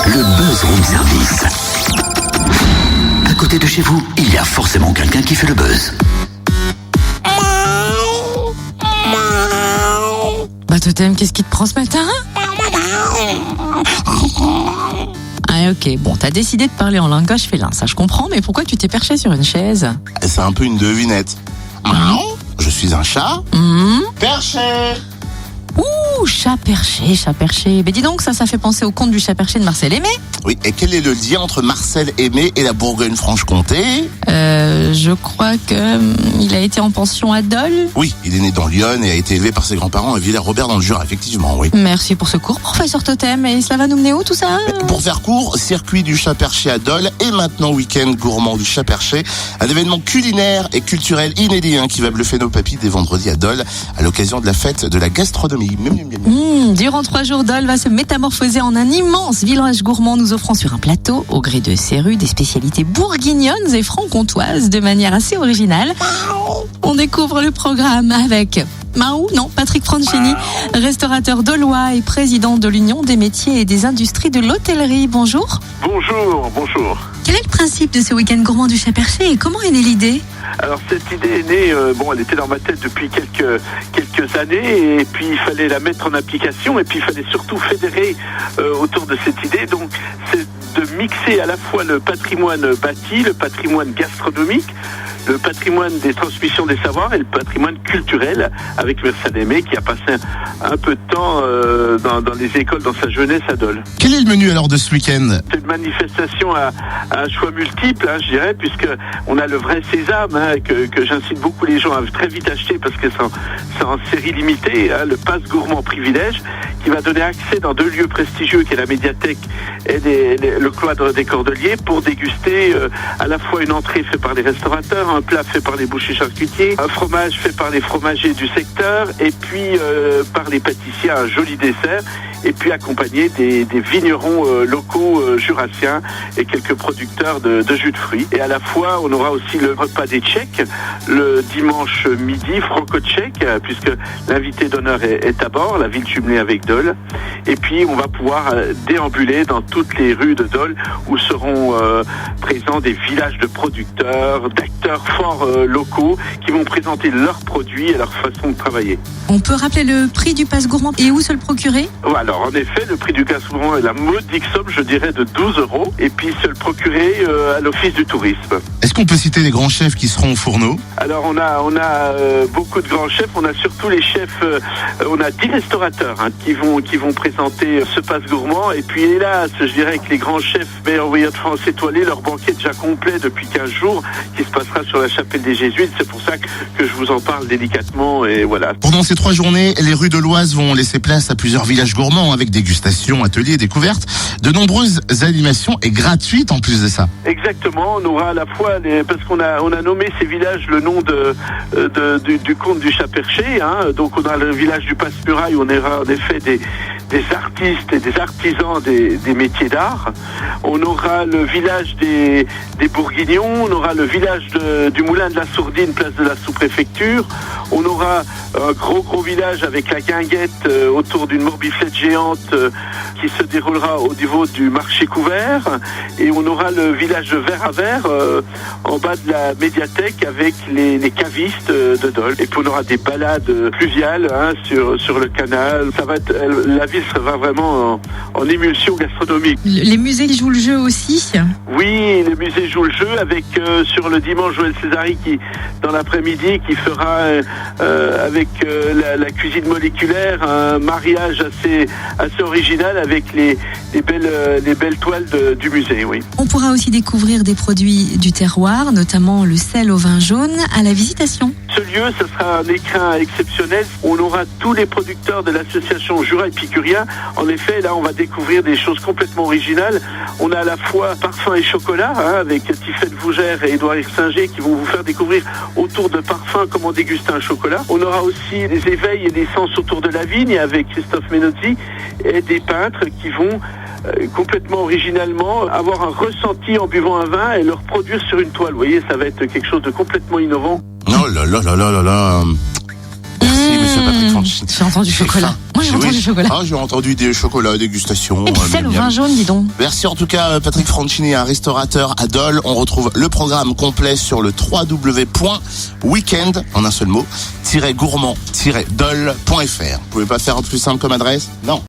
Le Buzz Room Service. À côté de chez vous, il y a forcément quelqu'un qui fait le buzz. Bah Totem, qu'est-ce qui te prend ce matin? Ah ok, bon, t'as décidé de parler en langage félin, ça je comprends, mais pourquoi tu t'es perché sur une chaise? C'est un peu une devinette. Je suis un chat perché. Ouh, chat perché, chat perché. Mais dis donc, ça fait penser au conte du chat perché de Marcel Aimé. Oui, et quel est le lien entre Marcel Aimé et la Bourgogne-Franche-Comté? Je crois que il a été en pension à Dole. Oui, il est né dans l'Yonne et a été élevé par ses grands-parents à Villers-Robert dans le Jura, effectivement, oui. Merci pour ce cours, professeur Totem. Et cela va nous mener où tout ça? Pour faire court, circuit du chat perché à Dole et maintenant week-end gourmand du chat perché, un événement culinaire et culturel inédit qui va bluffer nos papilles dès vendredi à Dole à l'occasion de la fête de la gastronomie. Durant 3 jours, Dole va se métamorphoser en un immense village gourmand, nous offrant sur un plateau, au gré de ses rues, des spécialités bourguignonnes et franc-comtoises de manière assez originale. On découvre le programme avec Patrick Franchini, restaurateur dolois et président de l'Union des métiers et des industries de l'hôtellerie. Bonjour. Bonjour. Quel est le principe de ce week-end gourmand du chat perché et comment est née l'idée? Alors cette idée est née, elle était dans ma tête depuis quelques années et puis il fallait la mettre en application et puis il fallait surtout fédérer autour de cette idée. Donc c'est de mixer à la fois le patrimoine bâti, le patrimoine gastronomique, le patrimoine des transmissions des savoirs et le patrimoine culturel avec Marcel Aimé qui a passé un peu de temps dans les écoles dans sa jeunesse à Dole. Quel est le menu alors de ce week-end? C'est une manifestation à choix multiples, je dirais, puisque on a le vrai sésame que j'incite beaucoup les gens à très vite acheter parce que c'est en série limitée, le passe gourmand privilège qui va donner accès dans 2 lieux prestigieux qui est la médiathèque et le cloître des Cordeliers pour déguster à la fois une entrée faite par les restaurateurs, un plat fait par les bouchers charcutiers, un fromage fait par les fromagers du secteur et puis par les pâtissiers un joli dessert et puis accompagné des vignerons locaux jurassiens et quelques producteurs de jus de fruits. Et à la fois, on aura aussi le repas des Tchèques le dimanche midi, franco-tchèque, puisque l'invité d'honneur est à bord, la ville jumelée avec Dole. Et puis, on va pouvoir déambuler dans toutes les rues de Dole où seront présents des villages de producteurs, d'acteurs forts locaux qui vont présenter leurs produits et leur façon de travailler. On peut rappeler le prix du passe gourmand et où se le procurer? Alors, en effet, le prix du passe gourmand est la modique somme, je dirais, de 12 €. Et puis, se le procurer à l'Office du tourisme. Est-ce qu'on peut citer les grands chefs qui seront au fourneau? Alors, on a beaucoup de grands chefs. On a surtout les chefs. On a 10 restaurateurs qui vont présenter ce passe gourmand. Et puis, hélas, je dirais que les grands chefs meilleurs voyageurs de France étoilés, leur banquet est déjà complet depuis 15 jours, qui se passera sur la chapelle des Jésuites. C'est pour ça que je vous en parle délicatement. Et voilà. Pendant ces 3 journées, les rues de l'Oise vont laisser place à plusieurs villages gourmands avec dégustation, ateliers, découvertes, de nombreuses animations et gratuites en plus de ça. Exactement, on aura à la fois parce qu'on a nommé ces villages le nom du comte du chat perché, donc on a le village du Passe-Muraille où on aura en effet des artistes et des artisans des métiers d'art. On aura le village des Bourguignons, on aura le village du Moulin de la Sourdine, place de la sous-préfecture. On aura un gros village avec la guinguette autour d'une morbiflette géante qui se déroulera au niveau du marché couvert. Et on aura le village de Verre à Verre en bas de la médiathèque avec les cavistes de Dole. Et puis on aura des balades fluviales sur le canal. Ça va être, la ville sera vraiment en émulsion gastronomique. Les musées jouent le jeu aussi? Oui, les musées jouent le jeu avec sur le dimanche Joël Césari qui dans l'après-midi qui fera avec la cuisine moléculaire un mariage assez original avec les belles toiles du musée. Oui. On pourra aussi découvrir des produits du terroir, notamment le sel au vin jaune, à la visitation. Ce lieu, ce sera un écrin exceptionnel. On aura tous les producteurs de l'association Jura épicurien. En effet, là, on va découvrir des choses complètement originales. On a à la fois parfum et chocolat, avec Tiffaine Fougère et Édouard Singer qui vont vous faire découvrir autour de parfums comment déguster un chocolat. On aura aussi des éveils et des sens autour de la vigne avec Christophe Menozzi et des peintres qui vont complètement originalement avoir un ressenti en buvant un vin et le reproduire sur une toile. Vous voyez, ça va être quelque chose de complètement innovant. Oh là là là là là là. monsieur Patrick Franchini. J'ai entendu chocolat. Moi, j'ai entendu chocolat. Ah, j'ai entendu des chocolats, dégustation. Et puis c'est le vin jaune, dis donc. Merci en tout cas Patrick Franchini, un restaurateur à Dole. On retrouve le programme complet sur le www.weekend, en un seul mot, -gourmand-dole.fr. Vous pouvez pas faire plus simple comme adresse? Non.